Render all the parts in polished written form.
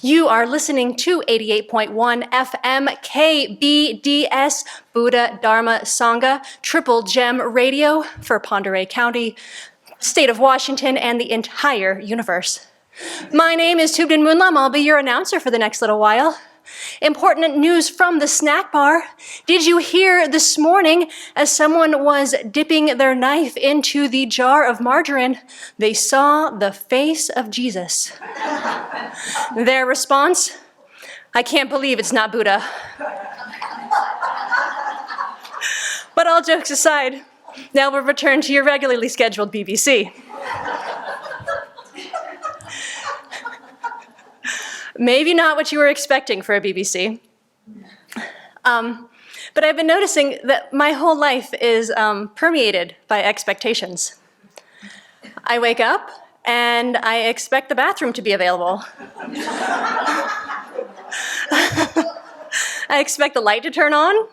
You are listening to 88.1 FM KBDS Buddha Dharma Sangha Triple Gem Radio for Ponderay County, State of Washington, and the entire universe. My name is Tubden Moonlam. I'll be your announcer for the next little while. Important news from the snack bar. Did you hear this morning as someone was dipping their knife into the jar of margarine, they saw the face of Jesus? Their response, I can't believe it's not Buddha. But all jokes aside, now we'll return to your regularly scheduled BBC. Maybe not what you were expecting for a BBC. But I've been noticing that my whole life is permeated by expectations. I wake up and I expect the bathroom to be available. I expect the light to turn on,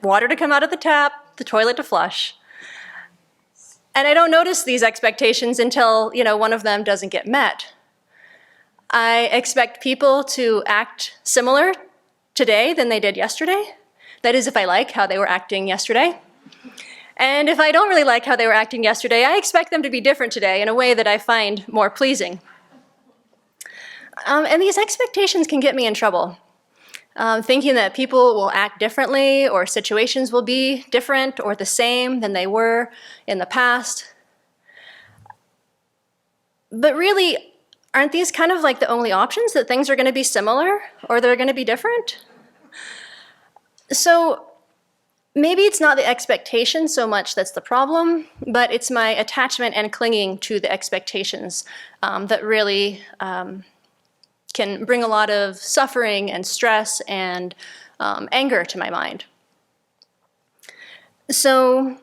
water to come out of the tap, the toilet to flush. And I don't notice these expectations until, one of them doesn't get met. I expect people to act similar today than they did yesterday. That is, if I like how they were acting yesterday. And if I don't really like how they were acting yesterday, I expect them to be different today in a way that I find more pleasing. And these expectations can get me in trouble. Thinking that people will act differently or situations will be different or the same than they were in the past. But really, aren't these kind of like the only options, that things are going to be similar or they're going to be different? So maybe it's not the expectation so much that's the problem, but it's my attachment and clinging to the expectations that really can bring a lot of suffering and stress and anger to my mind. So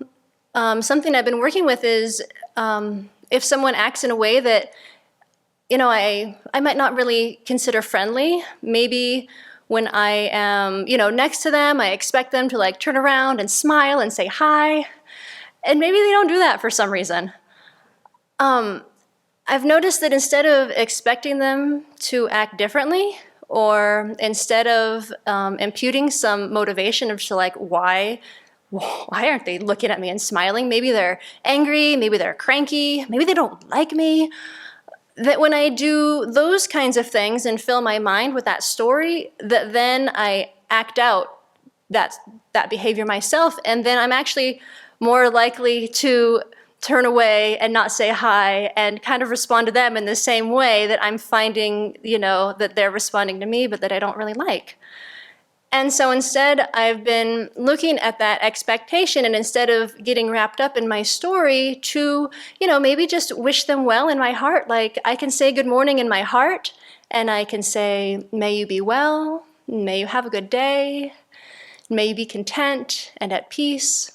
something I've been working with is if someone acts in a way that I might not really consider friendly. Maybe when I am, next to them, I expect them to turn around and smile and say hi. And maybe they don't do that for some reason. I've noticed that instead of expecting them to act differently, or instead of imputing some motivation of why aren't they looking at me and smiling? Maybe they're angry, maybe they're cranky, maybe they don't like me. That when I do those kinds of things and fill my mind with that story, that then I act out that behavior myself, and then I'm actually more likely to turn away and not say hi and kind of respond to them in the same way that I'm finding, that they're responding to me, but that I don't really like. And so instead, I've been looking at that expectation, and instead of getting wrapped up in my story to, maybe just wish them well in my heart. I can say good morning in my heart, and I can say, may you be well, may you have a good day, may you be content and at peace.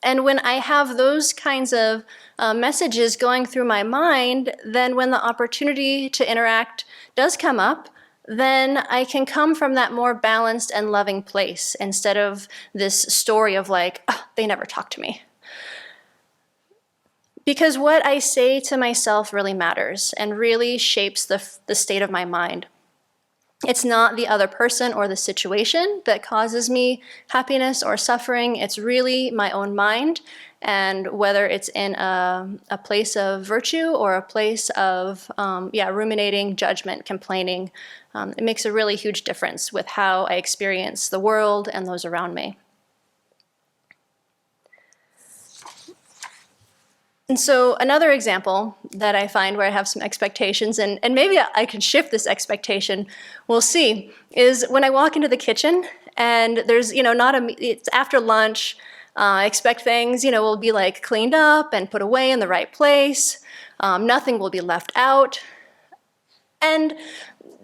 And when I have those kinds of messages going through my mind, then when the opportunity to interact does come up, then I can come from that more balanced and loving place instead of this story of they never talk to me. Because what I say to myself really matters and really shapes the state of my mind. It's not the other person or the situation that causes me happiness or suffering. It's really my own mind, and whether it's in a place of virtue or a place of ruminating, judgment, complaining, it makes a really huge difference with how I experience the world and those around me. And so another example that I find where I have some expectations, and maybe I can shift this expectation, we'll see, is when I walk into the kitchen and there's, it's after lunch, I expect things, will be cleaned up and put away in the right place. Nothing will be left out. And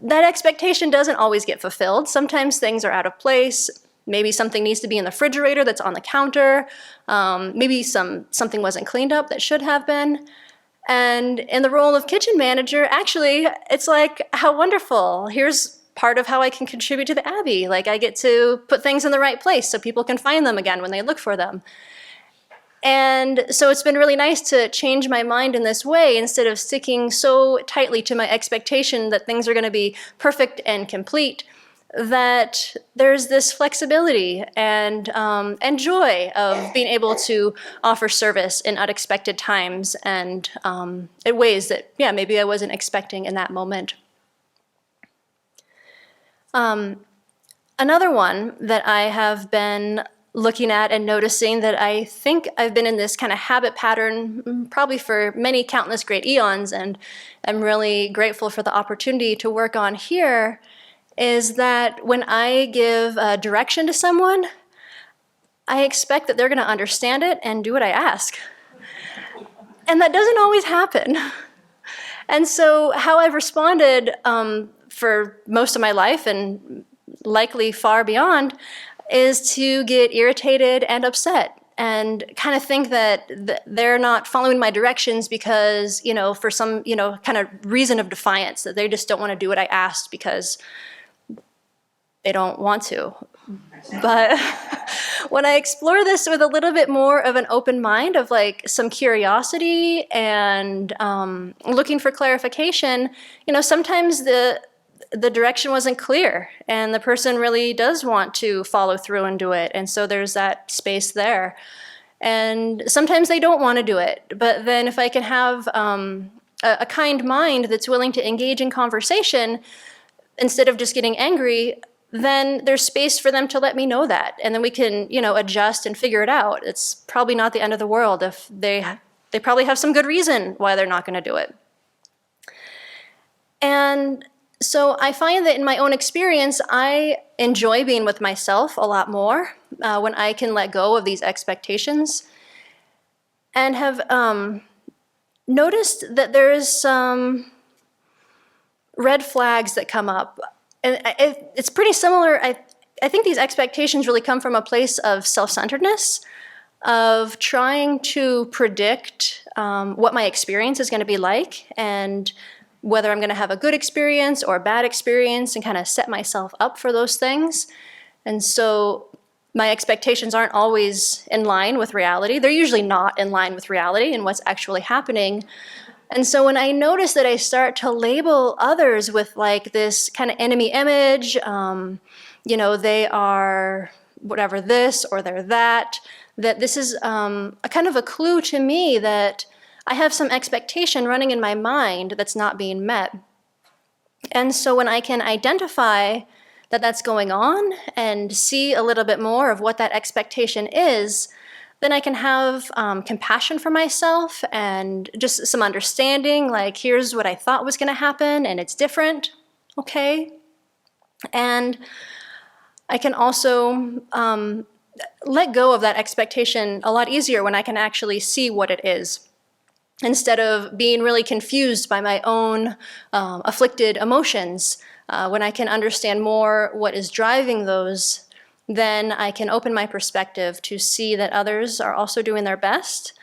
that expectation doesn't always get fulfilled. Sometimes things are out of place. Maybe something needs to be in the refrigerator that's on the counter. Maybe something wasn't cleaned up that should have been. And in the role of kitchen manager, actually, it's how wonderful. Here's part of how I can contribute to the Abbey. I get to put things in the right place so people can find them again when they look for them. And so it's been really nice to change my mind in this way instead of sticking so tightly to my expectation that things are going to be perfect and complete, that there's this flexibility and joy of being able to offer service in unexpected times and in ways that, yeah, maybe I wasn't expecting in that moment. Another one that I have been looking at and noticing that I think I've been in this kind of habit pattern probably for many countless great eons, and I'm really grateful for the opportunity to work on here, is that when I give direction to someone, I expect that they're going to understand it and do what I ask. And that doesn't always happen. And so how I've responded for most of my life, and likely far beyond, is to get irritated and upset and kind of think that they're not following my directions because, for some, kind of reason of defiance, that they just don't want to do what I asked because they don't want to. But when I explore this with a little bit more of an open mind, of like some curiosity and looking for clarification, sometimes the direction wasn't clear and the person really does want to follow through and do it. And so there's that space there. And sometimes they don't want to do it. But then if I can have a kind mind that's willing to engage in conversation instead of just getting angry, then there's space for them to let me know that. And then we can, adjust and figure it out. It's probably not the end of the world if they probably have some good reason why they're not going to do it. And so I find that in my own experience, I enjoy being with myself a lot more when I can let go of these expectations, and have noticed that there is some red flags that come up. And it's pretty similar. I think these expectations really come from a place of self-centeredness, of trying to predict what my experience is going to be like, and whether I'm going to have a good experience or a bad experience, and kind of set myself up for those things. And so my expectations aren't always in line with reality. They're usually not in line with reality and what's actually happening. And so when I notice that I start to label others with like this kind of enemy image, they are whatever this or they're that this is a kind of a clue to me that I have some expectation running in my mind that's not being met. And so when I can identify that that's going on and see a little bit more of what that expectation is, then I can have compassion for myself and just some understanding, like, here's what I thought was going to happen and it's different, okay? And I can also let go of that expectation a lot easier when I can actually see what it is, instead of being really confused by my own afflicted emotions. When I can understand more what is driving those, then I can open my perspective to see that others are also doing their best,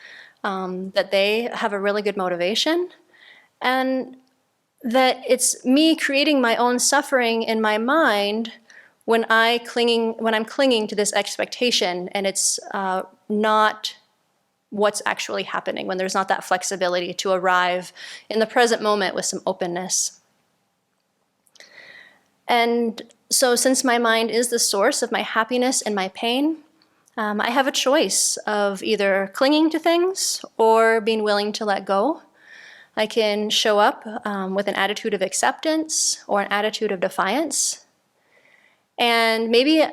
that they have a really good motivation, and that it's me creating my own suffering in my mind when I'm clinging to this expectation, and it's not what's actually happening, when there's not that flexibility to arrive in the present moment with some openness. And so since my mind is the source of my happiness and my pain, I have a choice of either clinging to things or being willing to let go. I can show up with an attitude of acceptance or an attitude of defiance. And maybe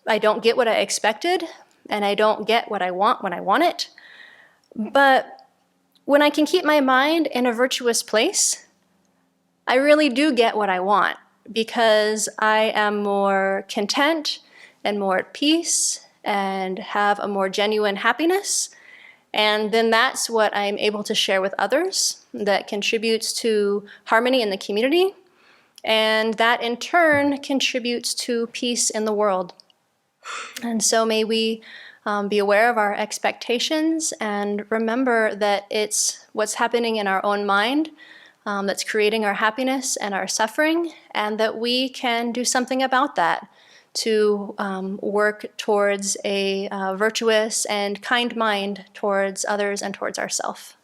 I don't get what I expected, and I don't get what I want when I want it. But when I can keep my mind in a virtuous place, I really do get what I want, because I am more content and more at peace and have a more genuine happiness. And then that's what I'm able to share with others, that contributes to harmony in the community. And that in turn contributes to peace in the world. And so may we be aware of our expectations and remember that it's what's happening in our own mind that's creating our happiness and our suffering, and that we can do something about that to work towards a virtuous and kind mind towards others and towards ourselves.